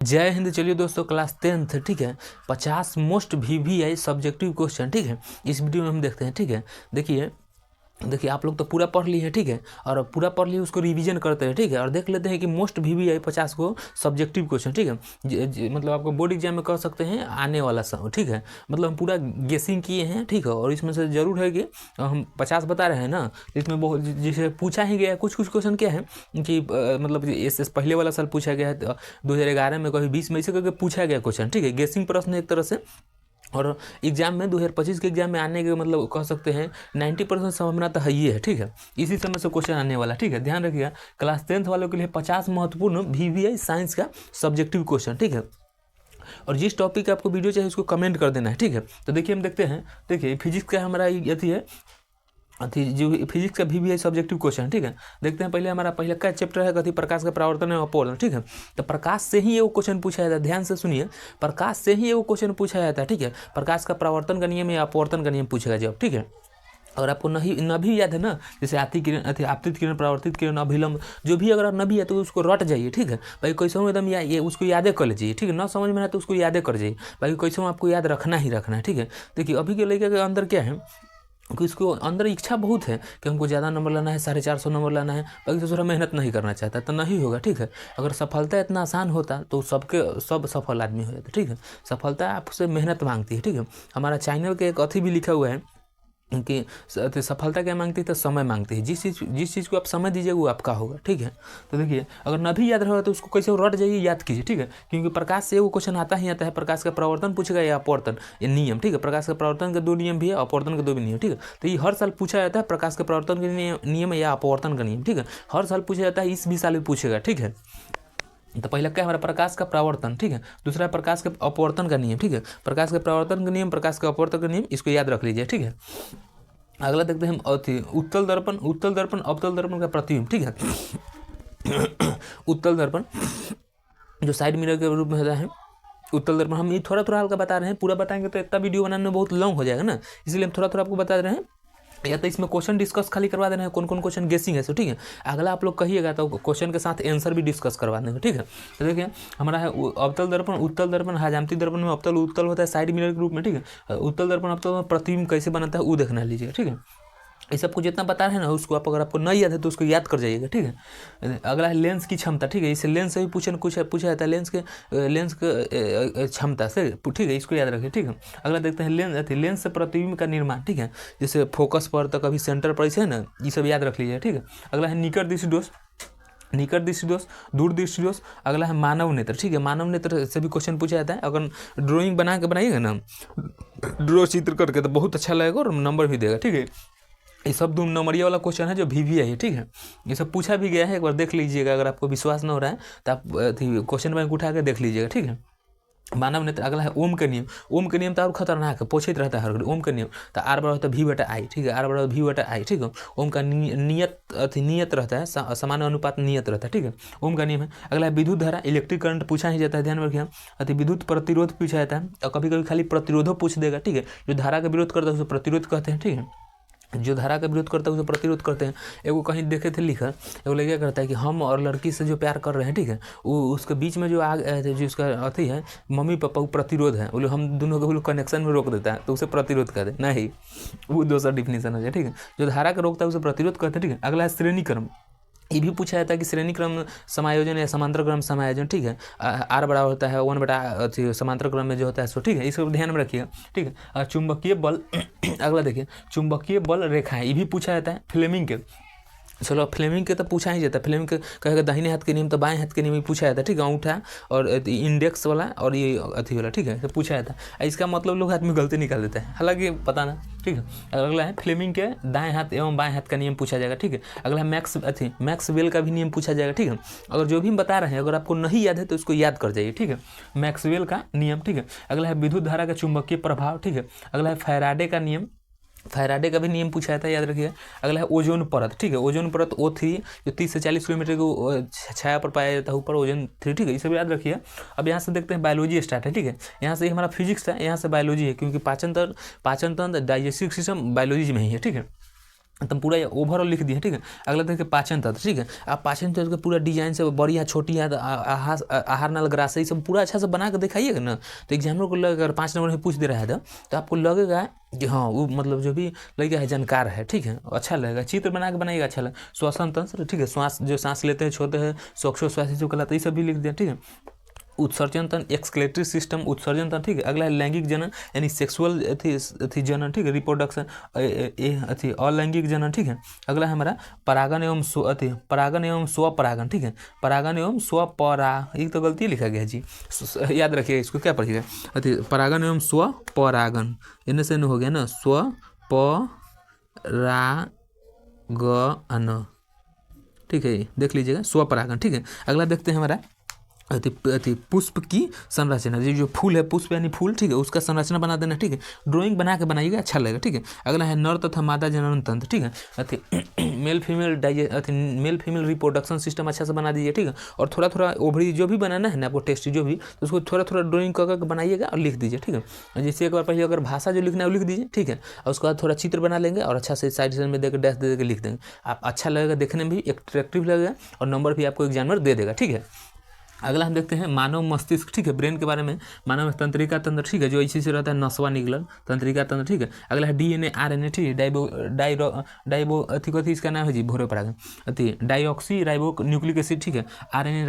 जय हिंद। चलिए दोस्तों, क्लास 10th, ठीक है, 50 मोस्ट VVI सब्जेक्टिव क्वेश्चन, ठीक है, इस वीडियो में हम देखते हैं। ठीक है, देखिए आप लोग तो पूरा पढ़ लिए हैं, ठीक है, और पूरा पढ़ लिए उसको रिवीजन करते हैं, ठीक है, और देख लेते हैं कि मोस्ट VVI 50 को सब्जेक्टिव क्वेश्चन, ठीक है, मतलब आपको बोर्ड एग्जाम में कह सकते हैं आने वाला समय, ठीक है, मतलब हम पूरा गेसिंग किए हैं, ठीक है, और इसमें से जरूर है कि हम 50 बता रहे हैं ना, इसमें बहुत जैसे पूछा ही गया है। कुछ क्वेश्चन क्या है कि मतलब इस पहले वाला साल पूछा गया है 2011 में, कभी 20 में, इसे करके पूछा गया क्वेश्चन, ठीक है, गेसिंग प्रश्न एक तरह से। और एग्जाम में 2025 के एग्जाम में आने के मतलब कह सकते हैं 90% संभावना तो है ही है, ठीक है, इसी समय से क्वेश्चन आने वाला, ठीक है, ध्यान रखिएगा। क्लास 10th वालों के लिए 50 महत्वपूर्ण VVI साइंस का सब्जेक्टिव क्वेश्चन, ठीक है, और जिस टॉपिक का आपको वीडियो चाहिए उसको कमेंट कर देना है, ठीक है। तो देखिए हम देखते हैं, देखिए फिजिक्स का हमारा यदि है जो फिजिक्स का VVI सब्जेक्टिव क्वेश्चन, ठीक है, देखते हैं। पहले हमारा पहले का चैप्टर है कथी, प्रकाश का परावर्तन और अपवर्तन, ठीक है, तो प्रकाश से ही ये क्वेश्चन पूछा जाता है, ध्यान से सुनिए, प्रकाश से ही ये क्वेश्चन पूछा जाता है, ठीक है, प्रकाश का परावर्तन का नियम या अपवर्तन का नियम पूछेगा जब, ठीक है। अगर आपको न भी याद है ना, जैसे आपतित किरण, परावर्तित किरण, अभिलंब, जो भी अगर न भी है तो उसको रट जाइए, ठीक है, भाई कैसे एकदम ये उसको यादें कर लीजिए, ठीक है, ना समझ में आए तो उसको यादें कर जाइए, भाई कैसे आपको याद रखना ही रखना है, ठीक है। देखिए अभी के लड़के के अंदर क्या है कि उसको अंदर इच्छा बहुत है कि हमको ज़्यादा नंबर लाना है, 450 नंबर लाना है, बाकी दूसरा मेहनत नहीं करना चाहता तो नहीं होगा, ठीक है। अगर सफलता इतना आसान होता तो सब सफल आदमी हो जाता, ठीक है। सफलता आपसे मेहनत मांगती है, ठीक है। हमारा चैनल के एक अथी भी लिखा हुआ है कि सफलता क्या मांगती है, तो समय मांगती है। जिस चीज़ को आप समय दीजिएगा वो आपका होगा, ठीक है। तो देखिए अगर न भी याद रहा तो उसको कैसे रट जाइए, याद कीजिए, ठीक है, क्योंकि प्रकाश से वो क्वेश्चन आता ही आता है। प्रकाश का प्रवर्तन पूछेगा या अपवर्तन, ये नियम, ठीक है, प्रकाश का प्रवर्तन के 2 नियम भी है, अपवर्तन के 2 भी नियम, ठीक है। तो ये हर साल पूछा जाता है, प्रकाश के प्रवर्तन के नियम या अपवर्तन का नियम, ठीक है, हर साल पूछा जाता है, इस भी साल भी पूछेगा, ठीक है। तो पहला क्या है हमारा, प्रकाश का परावर्तन, ठीक है, दूसरा है प्रकाश के अपवर्तन का नियम, ठीक है, प्रकाश के परावर्तन का नियम, प्रकाश के अपवर्तन का नियम, इसको याद रख लीजिए, ठीक है। अगला देखते हैं हम उत्तल दर्पण, अवतल दर्पण का प्रतिबिंब, ठीक है। उत्तल दर्पण जो साइड मिरर के रूप में होता है, उत्तल दर्पण हम ये थोड़ा हल्का बता रहे हैं, पूरा बताएंगे तो इतना वीडियो बनाने में बहुत लॉन्ग हो जाएगा ना, इसलिए हम थोड़ा आपको बता रहे हैं। या तो इसमें क्वेश्चन डिस्कस खाली करवा देना है, कौन कौन क्वेश्चन गेसिंग है सो, ठीक है। अगला आप लोग कहिएगा तो क्वेश्चन के साथ आंसर भी डिस्कस करवा देंगे, ठीक है। तो देखिए हमारा है अवतल दर्पण, उत्तल दर्पण, हजामती दर्पण में अवतल उत्तल होता है साइड मिरर के रूप में, ठीक है। उत्तल दर्पण अवतल में प्रतिबिंब कैसे बनाता है वो देखना लीजिएगा, ठीक है। ये सबको जितना बता रहे हैं ना उसको अगर आपको नहीं याद है तो उसको याद कर जाइएगा, ठीक है। अगला है लेंस की क्षमता, ठीक है, इसे लेंस से भी पूछा जाता है, लेंस के क्षमता से, ठीक है, इसको याद रखिए, ठीक है। अगला देखते हैं लेंस से प्रतिबिंब का निर्माण, ठीक है, जैसे फोकस पर तो कभी सेंटर पर, ऐसे है ना, ये सब याद रख लीजिए, ठीक है। अगला है निकट दृष्टि दोष, दूर दृष्टि दोष। अगला है मानव नेत्र, ठीक है, मानव नेत्र से भी क्वेश्चन पूछा जाता है। अगर ड्राइंग बना के बनाइएगा ना, ड्रॉ चित्र करके, तो बहुत अच्छा लगेगा और नंबर भी देगा, ठीक है। ये सब 2 नंबरिया वाला क्वेश्चन है जो VVI है, ठीक है, ये सब पूछा भी गया है, एक बार देख लीजिएगा। अगर आपको विश्वास न हो रहा है तो आप क्वेश्चन बैंक उठा के देख लीजिएगा, ठीक है। मानव नेत्र। अगला है ओम का नियम, ओम का नियम तो और खतरनाक है, पूछित रहता है हर घड़ी। ओम का नियम तो R बराबर V/I, ठीक है, R बराबर V/I, ठीक है। ओम का नियत रहता है, समान अनुपात नियत रहता है, ठीक है, ओम का नियम है। अगला है विद्युत धारा, इलेक्ट्रिक करंट पूछा ही जाता है, ध्यान रखिए। विद्युत प्रतिरोध पूछा जाता है, और कभी कभी खाली प्रतिरोधो पूछ देगा, ठीक है, जो धारा का विरोध करता है उसे प्रतिरोध कहते हैं, ठीक है, जो धारा का विरोध करता है उसे प्रतिरोध करते हैं। एगो कहीं देखे थे लिखा, एगो लड़का करता है कि हम और लड़की से जो प्यार कर रहे हैं, ठीक है, वो उसके बीच में जो उसका अथी है मम्मी पापा, वो प्रतिरोध है, वो हम दोनों को कनेक्शन में रोक देता है तो उसे प्रतिरोध कहते हैं, नहीं, वो दूसरा डिफिनेशन हो जाए, ठीक है। जो धारा का रोकता है उसे प्रतिरोध कहते हैं, ठीक है। अगला है श्रेणी क्रम, ये भी पूछा जाता है कि श्रेणी क्रम समायोजन या समांतर क्रम समायोजन, ठीक है, R बराबर होता है 1/, समांतर क्रम में जो होता है सो, ठीक है, इसको ध्यान में रखिएगा, ठीक है। और चुंबकीय बल अगला देखिए, चुंबकीय बल रेखाएं, ये भी पूछा जाता है फ्लेमिंग के। चलो फ्लेमिंग के तो पूछा ही जाता है, फ्लेमिंग के कहेगा दाहिने हाथ के नियम तो बाएं हाथ के नियम भी पूछा जाता है, ठीक है, अंगूठा और इंडेक्स वाला और ये अथी वाला, ठीक है, तो पूछा जाता है। इसका मतलब लोग हाथ में गलती निकाल देते हैं, हालांकि पता ना, ठीक है। अगला है फ्लेमिंग के दाएं हाथ एवं बाएं हाथ का नियम पूछा जाएगा, ठीक है। अगला है मैक्सवेल का भी नियम पूछा जाएगा, ठीक है। अगर जो भी हम बता रहे हैं अगर आपको नहीं याद है तो उसको याद कर जाइए, ठीक है, मैक्सवेल का नियम, ठीक है। अगला है विद्युत धारा का चुंबकीय प्रभाव, ठीक है। अगला है फैराडे का नियम, फैराडे का भी नियम पूछा जाता है, याद रखिए। अगला है ओजोन परत, ठीक है, ओजोन परत O3 जो 30 से 40 किलोमीटर की छाया पर पाया जाता है ऊपर, ओजोन 3, ठीक है, ये सब याद रखिए। अब यहाँ से देखते हैं बायोलॉजी स्टार्ट है, ठीक है, यहाँ से हमारा फिजिक्स है, यहाँ से बायोलॉजी है, क्योंकि पाचन तंत्र डाइजेस्टिव सिस्टम बायोलॉजी में ही है, ठीक है। तो पूरा ये ओवरऑल लिख दिए, ठीक है। अगला देखिए पाचन तंत्र, ठीक है। आप पाचन तंत्र का पूरा डिजाइन से बड़ी है छोटी है आहार नल ग्रास सब पूरा अच्छा से बना के दिखाइएगा ना, तो एग्जामिनर को लगेगा अगर 5 नंबर में पूछ दे रहा है तो आपको लगेगा कि हाँ वो मतलब जो भी लड़का है जानकार है, ठीक है, अच्छा लगेगा। चित्र बना के बनाइएगा, अच्छा लगेगा। श्वसन तंत्र, ठीक है, श्वास जो सांस लेते हैं छोड़ते हैं, श्वासोच्छ्वास जो कहलाता है, ये सब भी लिख दिया, ठीक है। उत्सर्जन तंत्र, एक्सक्लेटरी सिस्टम, उत्सर्जन तंत्र, ठीक है। अगला है लैंगिक जनन यानी सेक्सुअल अथी जनन, ठीक है, रिप्रोडक्शन अथी अलैंगिक जनन, ठीक है। अगला है हमारा परागन एवं परागन एवं स्वपरागन, ठीक है। परागन एवं स्वपरा, ये तो गलती लिखा गया जी, याद रखिएगा इसको, क्या पढ़िएगा अथी परागन एवं स्वपरागन, इनमें से हो गया ना स्वपरागन, ठीक है, देख लीजिएगा स्वपरागन, ठीक है। अगला देखते हैं हमारा अति पुष्प की संरचना, जो फूल है पुष्प यानी फूल, ठीक है, उसका संरचना बना देना, ठीक है। ड्राइंग बना के बनाइएगा, अच्छा लगेगा, ठीक है। अगला है नर तथा मादा जनन तंत्र, ठीक है। मेल फीमेल रिप्रोडक्शन सिस्टम अच्छा से बना दीजिए, ठीक है। और थोड़ा थोड़ा ओवरी जो भी बनाना है ना आपको टेस्ट जो भी, तो उसको थोड़ा थोड़ा ड्राइंग करके बनाइएगा और लिख दीजिए, ठीक है। जैसे एक बार पहले अगर भाषा जो लिखना है वो लिख दीजिए, ठीक है। और उसके बाद थोड़ा चित्र बना लेंगे और अच्छा से साइड में देकर डैश दे के लिख देंगे, आप अच्छा लगेगा, देखने में भी अट्रैक्टिव लगेगा और नंबर भी आपको एग्जामिनर दे देगा, ठीक है। अगला हम देखते हैं मानव मस्तिष्क, ठीक है, ब्रेन के बारे में, मानव तंत्रिका तंत्र, ठीक है, जो इसी से रहता है नसवा निकलन तंत्रिका तंत्र, ठीक है। अगला है डीएनए आरएनए, ठीक है, डाइबो अथी इसका नाम है जी भोरे परागन अथी डाइऑक्सी राइबो न्यूक्लिक एसिड, ठीक है। आरएनए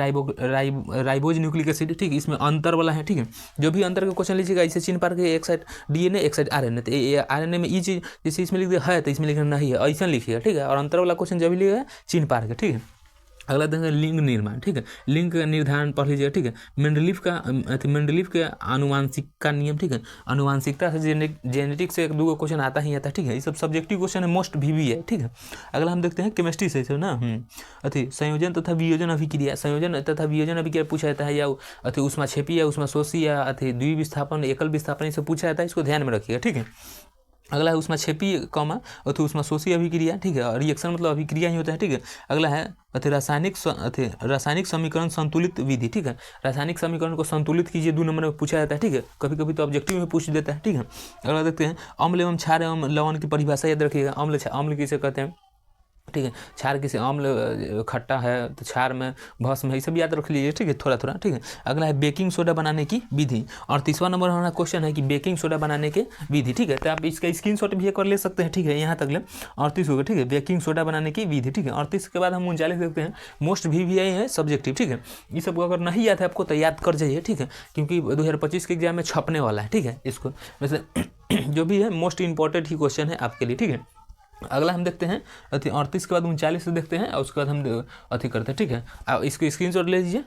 राइबोज न्यूक्लिक एसिड, ठीक है, इसमें अंतर वाला है, ठीक है। जो भी अंतर का क्वेश्चन लीजिएगा इसे चिन्ह पार के एक साइड डीएनए एक साइड आरएनए, तो आरएनए में ये चीज़ जैसे इसमें लिख दिया है तो इसमें लिखना नहीं है, ऐसा लिखिएगा, ठीक है। और अंतर वाला क्वेश्चन जब भी लिखिएगा चिन्ह पार के, ठीक है। अगला देखेंगे लिंग निर्माण, ठीक है, लिंग का निर्धारण पढ़ लीजिएगा, ठीक है। मेंडलीफ के आनुवांशिक का नियम, ठीक है, आनुवांशिकता से जेनेटिक्स से एक दो क्वेश्चन आता ही आता है, ठीक है। ये सब सब्जेक्टिव क्वेश्चन है, मोस्ट भी है, ठीक है। अगला हम देखते हैं केमिस्ट्री से ना अथी संयोजन तथा वियोजन अभिक्रिया, संयोजन तथा वियोजन अभिक्रिया पूछा जाता है, या अथी ऊष्माक्षेपी या ऊष्माशोषी या अथी द्विविस्थापन एकल विस्थापन, ये सब पूछा जाता है, इसको ध्यान में रखिएगा, ठीक है। अगला है ऊष्माक्षेपी कॉमा अथवा ऊष्माशोषी अभिक्रिया, ठीक है, रिएक्शन मतलब अभिक्रिया ही होता है, ठीक है। अगला है रासायनिक समीकरण संतुलित विधि, ठीक है, रासायनिक समीकरण को संतुलित कीजिए, 2 नंबर में पूछा जाता है, ठीक है, कभी कभी तो ऑब्जेक्टिव में पूछ देता है, ठीक है। अगला देखते हैं अम्ल एवं क्षार एवं लवण की परिभाषा याद रखिएगा। अम्ल किसे कहते हैं, ठीक है, क्षार किसे, अम्ल खट्टा है तो क्षार में भस्म है, ये सब याद रख लीजिए, ठीक है, थोड़ा थोड़ा, ठीक है। अगला है बेकिंग सोडा बनाने की विधि, और 30वां नंबर हमारा क्वेश्चन है कि बेकिंग सोडा बनाने के विधि, ठीक है। तो आप इसका स्क्रीनशॉट भी कर ले सकते हैं, ठीक है, यहाँ तक ले 38 हो गया, ठीक है, बेकिंग सोडा बनाने की विधि, ठीक है। 38 के बाद हम 39 देखते हैं मोस्ट VVI है सब्जेक्टिव, ठीक है। ये सब अगर नहीं याद है आपको तो याद कर जाइए, ठीक है, क्योंकि 2025 के एग्जाम में छपने वाला है, ठीक है। इसको वैसे जो भी है मोस्ट इंपॉर्टेंट ही क्वेश्चन है आपके लिए, ठीक है। अगला हम देखते हैं 38 के बाद 39 से देखते हैं और उसके बाद हम अथी करते हैं, ठीक है। इसको स्क्रीनशॉट ले लीजिए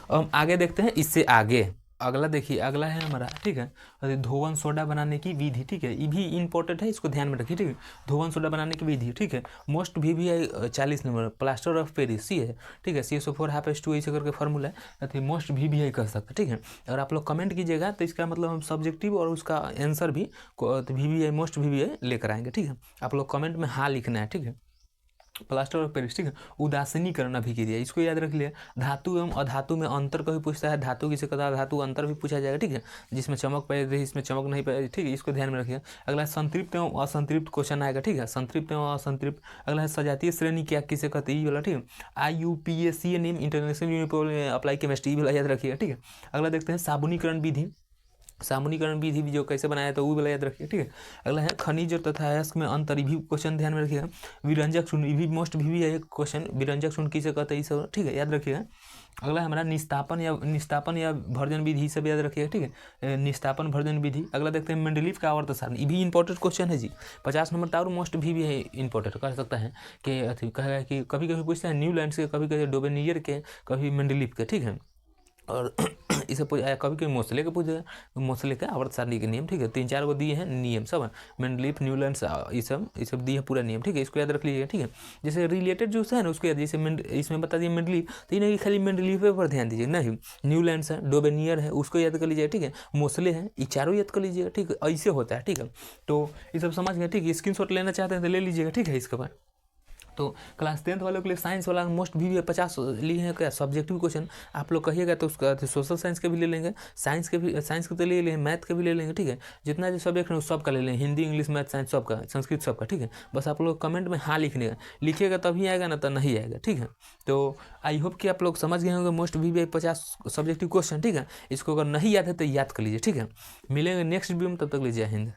और हम आगे देखते हैं इससे आगे। अगला देखिए, अगला है हमारा, ठीक है, धोवन सोडा बनाने की विधि, ठीक है, ये भी इंपॉर्टेंट है, इसको ध्यान में रखिए, ठीक है। धोवन सोडा बनाने की विधि, ठीक है, most VVI 40 number plaster of Paris सी है, ठीक है, CSO4 2 ऐसे करके फॉर्मूला है, तो मोस्ट VVI कर सकते हैं, ठीक है। अगर आप लोग कमेंट कीजिएगा तो इसका मतलब हम सब्जेक्टिव और उसका आंसर भी VVI मोस्ट VVI लेकर आएंगे, ठीक है। आप लोग कमेंट में हाँ लिखना है, ठीक है। प्लास्टर ऑफ पेरिस, ठीक है, उदासीनीकरण अभिक्रिया, इसको याद रख लिया। धातु एवं अधातु में अंतर का भी पूछता है, धातु किसे कहता है, धातु अंतर भी पूछा जाएगा, ठीक है, जिसमें चमक पाई रही इसमें चमक नहीं पाई, ठीक है, इसको ध्यान में रखिए। अगला संतृप्त एवं असंतृप्त क्वेश्चन आएगा, ठीक है, संतृप्त एवं असंतृप्त। अगला है सजातीय श्रेणी क्या किसे कहते हैं, ये वाला, ठीक है, IUPAC name international university apply chemistry वाला याद रखिएगा, ठीक है। अगला देखते हैं साबुनीकरण विधि, सामुनीकरण विधि भी जो कैसे बनाया था वो वाला याद रखिए, ठीक है। अगला है खनिज और तथा अयस्क में अंतर, भी क्वेश्चन ध्यान में रखिएगा। विरंजक शून्य भी मोस्ट भी है क्वेश्चन, विरंजक शून्य किसे कहते हैं, ये सब, ठीक है, याद रखिएगा। अगला हमारा निस्तापन या भर्जन विधि, सब याद रखिएगा, ठीक है, निस्तापन भर्जन विधि। अगला देखते हैं मेंडलीफ का आवर्त सारणी, ये भी इंपॉर्टेंट क्वेश्चन है जी, 50 नंबर टावर मोस्ट भी है इंपॉर्टेंट कर सकता है कि अथी कहेगा कि कभी कभी पूछते हैं न्यूलैंड के, कभी कभी डोबेनियर के, कभी मेंडलीफ के, ठीक है। और इसे कभी कभी मोसले के पूछेगा, मोसले के आवर्त सारणी के नियम, ठीक है, 3-4 को दिए हैं नियम सब, मेंडलीफ न्यूलैंड्स ये सब दिए हैं पूरा नियम, ठीक है, इसको याद रख लीजिएगा, ठीक है। जैसे रिलेटेड जो है ना उसको याद, जैसे इसमें बता दिए मेंडलीफ, तो नहीं खाली मेंडलीफ पर ध्यान दीजिए, नहीं न्यूलैंड्स है, डोबेनियर है, उसको याद कर लीजिएगा, ठीक है, मोसले हैं, ये चारों याद कर लीजिएगा, ठीक है, ऐसे होता है, ठीक है। तो ये सब समझ गए, ठीक है, स्क्रीनशॉट लेना चाहते हैं तो ले लीजिएगा, ठीक है। इसके बाद तो क्लास 10th वालों के लिए साइंस वाला मोस्ट भी 50 लिए हैं क्या सब्जेक्टिव क्वेश्चन, आप लोग कहिएगा तो उसका सोशल साइंस के भी ले लेंगे, साइंस के तो ले लेंगे, मैथ के भी ले लेंगे, ठीक है, जितना जो सब्जेक्ट है उस सब का ले लेंगे, हिंदी इंग्लिश मैथ साइंस सबका, संस्कृत सबका, ठीक है। बस आप लोग कमेंट में हाँ लिखिएगा तभी आएगा ना तो नहीं आएगा, ठीक है। तो आई होप कि आप लोग समझ गए होंगे मोस्ट भी 50 सब्जेक्टिव क्वेश्चन, ठीक है। इसको अगर नहीं याद है तो याद कर लीजिए, ठीक है। मिलेंगे नेक्स्ट वीडियो में, तब तक लीजिए, हिंद।